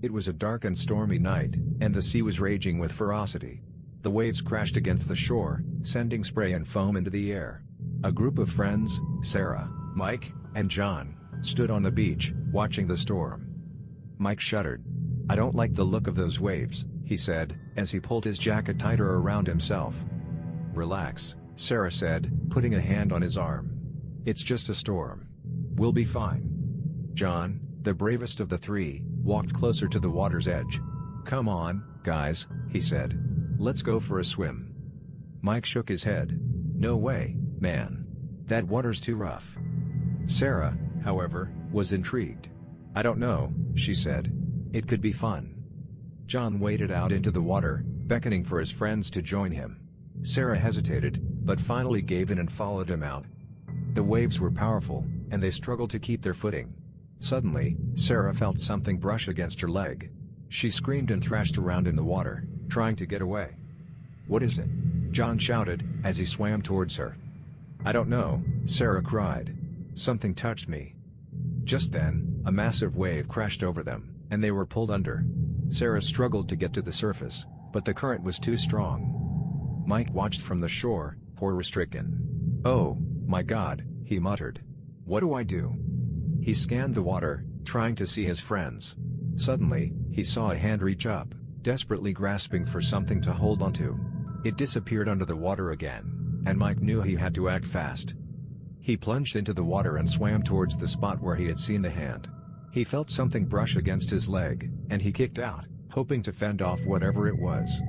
It was a dark and stormy night, and the sea was raging with ferocity. The waves crashed against the shore, sending spray and foam into the air. A group of friends, Sarah, Mike, and John, stood on the beach, watching the storm. Mike shuddered. "I don't like the look of those waves," he said, as he pulled his jacket tighter around himself. "Relax," Sarah said, putting a hand on his arm. "It's just a storm. We'll be fine." John, the bravest of the three, walked closer to the water's edge. "Come on, guys," he said. "Let's go for a swim." Mike shook his head. "No way, man. That water's too rough." Sarah, however, was intrigued. "I don't know," she said. "It could be fun." John waded out into the water, beckoning for his friends to join him. Sarah hesitated, but finally gave in and followed him out. The waves were powerful, and they struggled to keep their footing. Suddenly, Sarah felt something brush against her leg. She screamed and thrashed around in the water, trying to get away. "What is it?" John shouted, as he swam towards her. "I don't know," Sarah cried. "Something touched me." Just then, a massive wave crashed over them, and they were pulled under. Sarah struggled to get to the surface, but the current was too strong. Mike watched from the shore, horror-stricken. "Oh, my God," he muttered. "What do I do?" He scanned the water, trying to see his friends. Suddenly, he saw a hand reach up, desperately grasping for something to hold onto. It disappeared under the water again, and Mike knew he had to act fast. He plunged into the water and swam towards the spot where he had seen the hand. He felt something brush against his leg, and he kicked out, hoping to fend off whatever it was.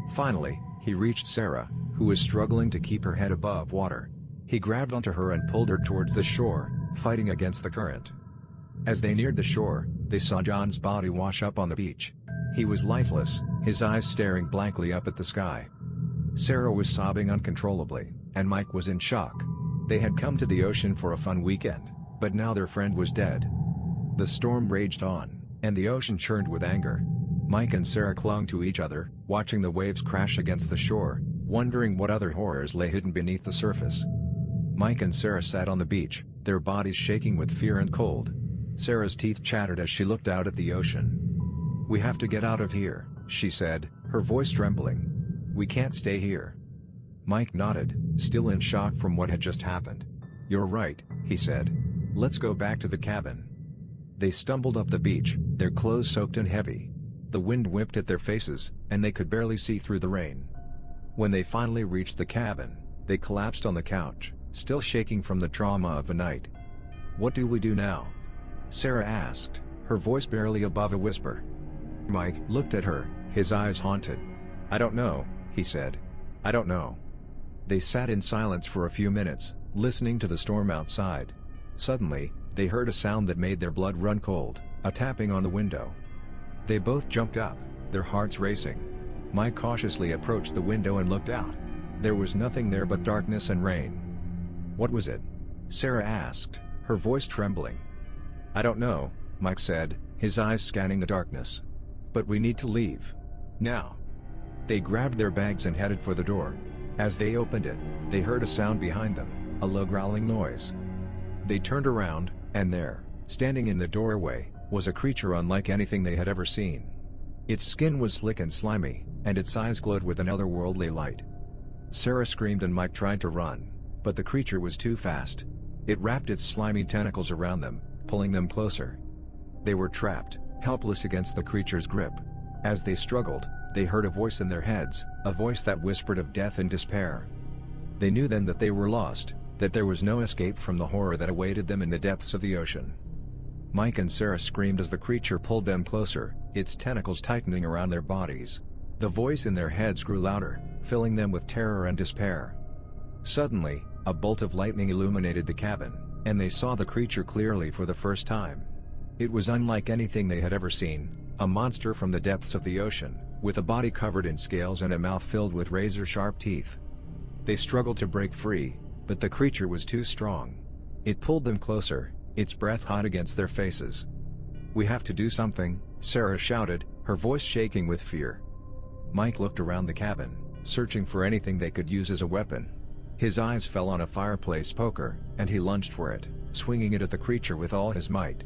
Finally, he reached Sarah, who was struggling to keep her head above water. He grabbed onto her and pulled her towards the shore, fighting against the current. As they neared the shore, they saw John's body wash up on the beach. He was lifeless, his eyes staring blankly up at the sky. Sarah was sobbing uncontrollably, and Mike was in shock. They had come to the ocean for a fun weekend, but now their friend was dead. The storm raged on, and the ocean churned with anger. Mike and Sarah clung to each other, watching the waves crash against the shore, wondering what other horrors lay hidden beneath the surface. Mike and Sarah sat on the beach, their bodies shaking with fear and cold. Sarah's teeth chattered as she looked out at the ocean. "We have to get out of here," she said, her voice trembling. "We can't stay here." Mike nodded, still in shock from what had just happened. "You're right," he said. "Let's go back to the cabin." They stumbled up the beach, their clothes soaked and heavy. The wind whipped at their faces, and they could barely see through the rain. When they finally reached the cabin, they collapsed on the couch, still shaking from the trauma of the night. "What do we do now?" Sarah asked, her voice barely above a whisper. Mike looked at her, his eyes haunted. "I don't know," he said. "I don't know." They sat in silence for a few minutes, listening to the storm outside. Suddenly, they heard a sound that made their blood run cold, a tapping on the window. They both jumped up, their hearts racing. Mike cautiously approached the window and looked out. There was nothing there but darkness and rain. "What was it?" Sarah asked, her voice trembling. "I don't know," Mike said, his eyes scanning the darkness. "But we need to leave. Now." They grabbed their bags and headed for the door. As they opened it, they heard a sound behind them, a low growling noise. They turned around, and there, standing in the doorway, was a creature unlike anything they had ever seen. Its skin was slick and slimy, and its eyes glowed with an otherworldly light. Sarah screamed and Mike tried to run, but the creature was too fast. It wrapped its slimy tentacles around them, pulling them closer. They were trapped, helpless against the creature's grip. As they struggled, they heard a voice in their heads, a voice that whispered of death and despair. They knew then that they were lost, that there was no escape from the horror that awaited them in the depths of the ocean. Mike and Sarah screamed as the creature pulled them closer, its tentacles tightening around their bodies. The voice in their heads grew louder, filling them with terror and despair. Suddenly, a bolt of lightning illuminated the cabin, and they saw the creature clearly for the first time. It was unlike anything they had ever seen, a monster from the depths of the ocean, with a body covered in scales and a mouth filled with razor-sharp teeth. They struggled to break free, but the creature was too strong. It pulled them closer, its breath hot against their faces. "We have to do something," Sarah shouted, her voice shaking with fear. Mike looked around the cabin, searching for anything they could use as a weapon. His eyes fell on a fireplace poker, and he lunged for it, swinging it at the creature with all his might.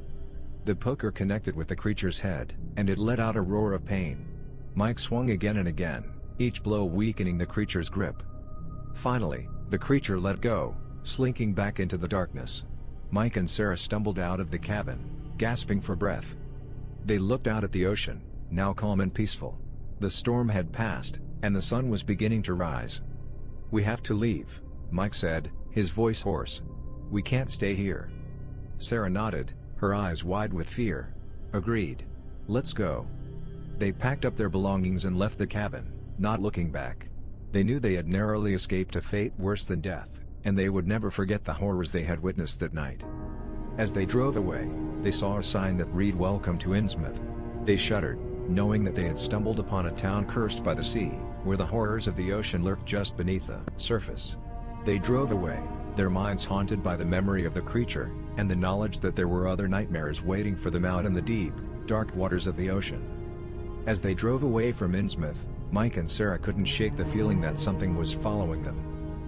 The poker connected with the creature's head, and it let out a roar of pain. Mike swung again and again, each blow weakening the creature's grip. Finally, the creature let go, slinking back into the darkness. Mike and Sarah stumbled out of the cabin, gasping for breath. They looked out at the ocean, now calm and peaceful. The storm had passed, and the sun was beginning to rise. "We have to leave," Mike said, his voice hoarse. "We can't stay here." Sarah nodded, her eyes wide with fear. "Agreed. Let's go." They packed up their belongings and left the cabin, not looking back. They knew they had narrowly escaped a fate worse than death, and they would never forget the horrors they had witnessed that night. As they drove away, they saw a sign that read "Welcome to Innsmouth." They shuddered, knowing that they had stumbled upon a town cursed by the sea, where the horrors of the ocean lurked just beneath the surface. They drove away, their minds haunted by the memory of the creature, and the knowledge that there were other nightmares waiting for them out in the deep, dark waters of the ocean. As they drove away from Innsmouth, Mike and Sarah couldn't shake the feeling that something was following them.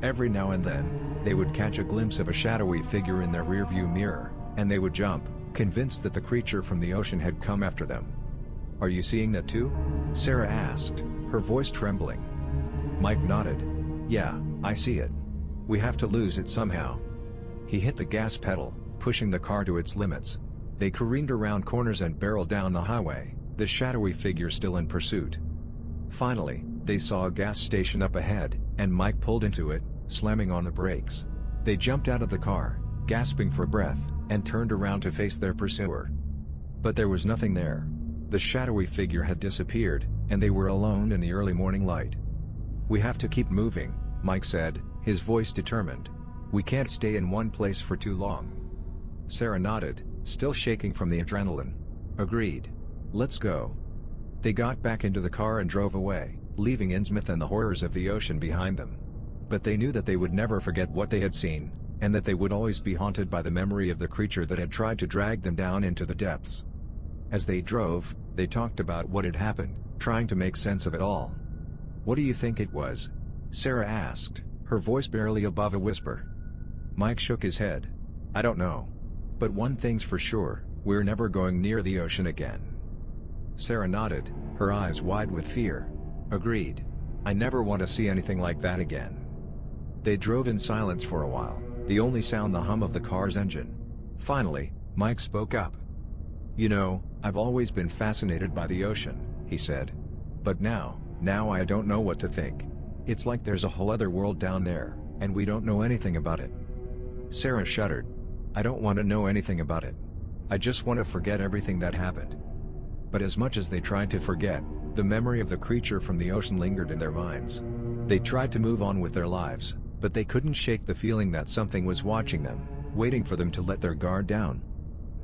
Every now and then, they would catch a glimpse of a shadowy figure in their rearview mirror, and they would jump, convinced that the creature from the ocean had come after them. "Are you seeing that too?" Sarah asked, her voice trembling. Mike nodded. "Yeah, I see it. We have to lose it somehow." He hit the gas pedal, pushing the car to its limits. They careened around corners and barreled down the highway, the shadowy figure still in pursuit. Finally, they saw a gas station up ahead, and Mike pulled into it, slamming on the brakes. They jumped out of the car, gasping for breath, and turned around to face their pursuer. But there was nothing there. The shadowy figure had disappeared, and they were alone in the early morning light. "We have to keep moving," Mike said, his voice determined. "We can't stay in one place for too long." Sarah nodded, still shaking from the adrenaline. "Agreed. Let's go." They got back into the car and drove away, leaving Innsmouth and the horrors of the ocean behind them. But they knew that they would never forget what they had seen, and that they would always be haunted by the memory of the creature that had tried to drag them down into the depths. As they drove, they talked about what had happened, trying to make sense of it all. "What do you think it was?" Sarah asked, her voice barely above a whisper. Mike shook his head. "I don't know. But one thing's for sure, we're never going near the ocean again." Sarah nodded, her eyes wide with fear. "Agreed. I never want to see anything like that again." They drove in silence for a while, the only sound the hum of the car's engine. Finally, Mike spoke up. "You know, I've always been fascinated by the ocean," he said. "But now I don't know what to think. It's like there's a whole other world down there, and we don't know anything about it." Sarah shuddered. "I don't want to know anything about it. I just want to forget everything that happened." But as much as they tried to forget, the memory of the creature from the ocean lingered in their minds. They tried to move on with their lives, but they couldn't shake the feeling that something was watching them, waiting for them to let their guard down.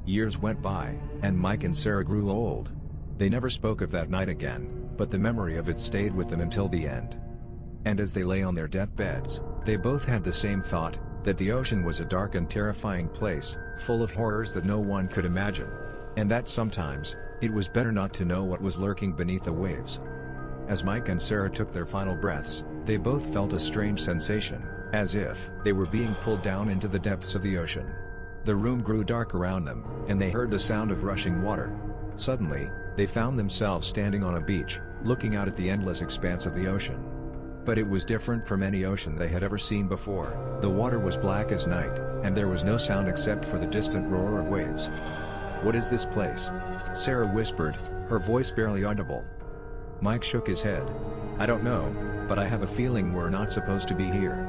Years went by, and Mike and Sarah grew old. They never spoke of that night again, but the memory of it stayed with them until the end. And as they lay on their deathbeds, they both had the same thought, that the ocean was a dark and terrifying place, full of horrors that no one could imagine. And that sometimes, it was better not to know what was lurking beneath the waves. As Mike and Sarah took their final breaths, they both felt a strange sensation, as if they were being pulled down into the depths of the ocean. The room grew dark around them, and they heard the sound of rushing water. Suddenly, they found themselves standing on a beach, looking out at the endless expanse of the ocean. But it was different from any ocean they had ever seen before. The water was black as night, and there was no sound except for the distant roar of waves. "What is this place?" Sarah whispered, her voice barely audible. Mike shook his head. "I don't know, but I have a feeling we're not supposed to be here."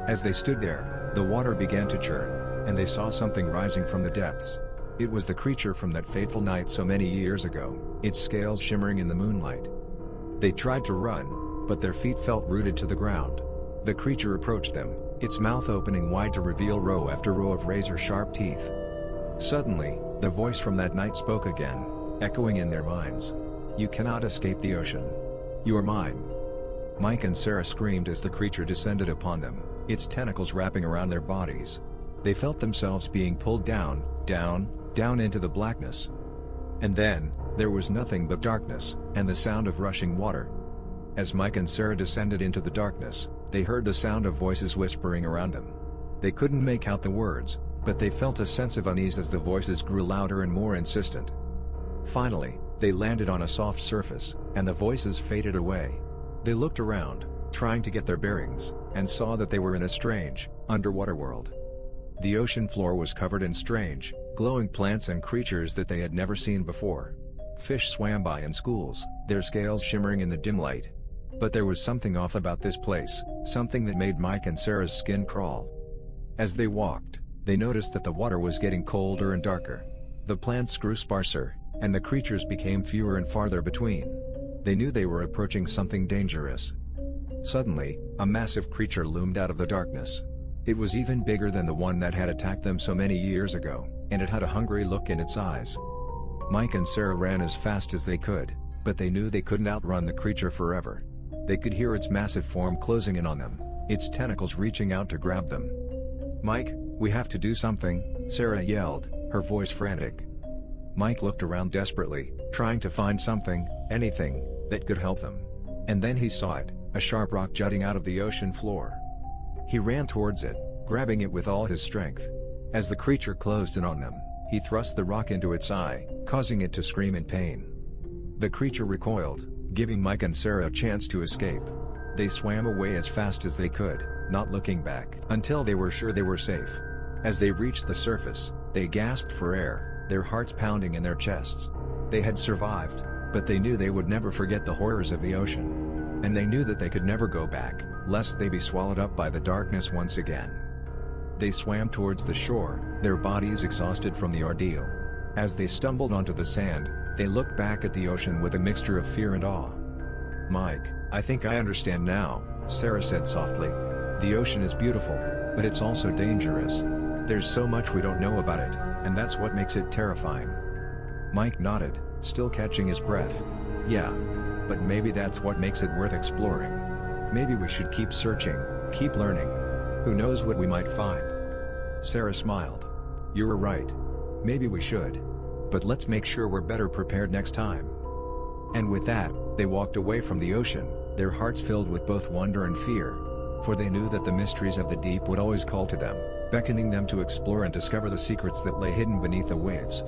As they stood there, the water began to churn, and they saw something rising from the depths. It was the creature from that fateful night so many years ago, its scales shimmering in the moonlight. They tried to run, but their feet felt rooted to the ground. The creature approached them, its mouth opening wide to reveal row after row of razor-sharp teeth. Suddenly, the voice from that night spoke again, echoing in their minds. "You cannot escape the ocean. You are mine." Mike and Sarah screamed as the creature descended upon them, its tentacles wrapping around their bodies. They felt themselves being pulled down, down into the blackness. And then, there was nothing but darkness, and the sound of rushing water. As Mike and Sarah descended into the darkness, they heard the sound of voices whispering around them. They couldn't make out the words, but they felt a sense of unease as the voices grew louder and more insistent. Finally, they landed on a soft surface, and the voices faded away. They looked around, trying to get their bearings, and saw that they were in a strange, underwater world. The ocean floor was covered in strange, glowing plants and creatures that they had never seen before. Fish swam by in schools, their scales shimmering in the dim light. But there was something off about this place, something that made Mike and Sarah's skin crawl. As they walked, they noticed that the water was getting colder and darker. The plants grew sparser, and the creatures became fewer and farther between. They knew they were approaching something dangerous. Suddenly, a massive creature loomed out of the darkness. It was even bigger than the one that had attacked them so many years ago, and it had a hungry look in its eyes. Mike and Sarah ran as fast as they could, but they knew they couldn't outrun the creature forever. They could hear its massive form closing in on them, its tentacles reaching out to grab them. "Mike, we have to do something," Sarah yelled, her voice frantic. Mike looked around desperately, trying to find something, anything, that could help them. And then he saw it, a sharp rock jutting out of the ocean floor. He ran towards it, grabbing it with all his strength. As the creature closed in on them, he thrust the rock into its eye, causing it to scream in pain. The creature recoiled, giving Mike and Sarah a chance to escape. They swam away as fast as they could, not looking back, until they were sure they were safe. As they reached the surface, they gasped for air, their hearts pounding in their chests. They had survived, but they knew they would never forget the horrors of the ocean. And they knew that they could never go back, lest they be swallowed up by the darkness once again. They swam towards the shore, their bodies exhausted from the ordeal. As they stumbled onto the sand, they looked back at the ocean with a mixture of fear and awe. "Mike, I think I understand now," Sarah said softly. "The ocean is beautiful, but it's also dangerous. There's so much we don't know about it, and that's what makes it terrifying." Mike nodded, still catching his breath. "Yeah. But maybe that's what makes it worth exploring. Maybe we should keep searching, keep learning. Who knows what we might find?" Sarah smiled. "You're right. Maybe we should. But let's make sure we're better prepared next time." And with that, they walked away from the ocean, their hearts filled with both wonder and fear. For they knew that the mysteries of the deep would always call to them, beckoning them to explore and discover the secrets that lay hidden beneath the waves.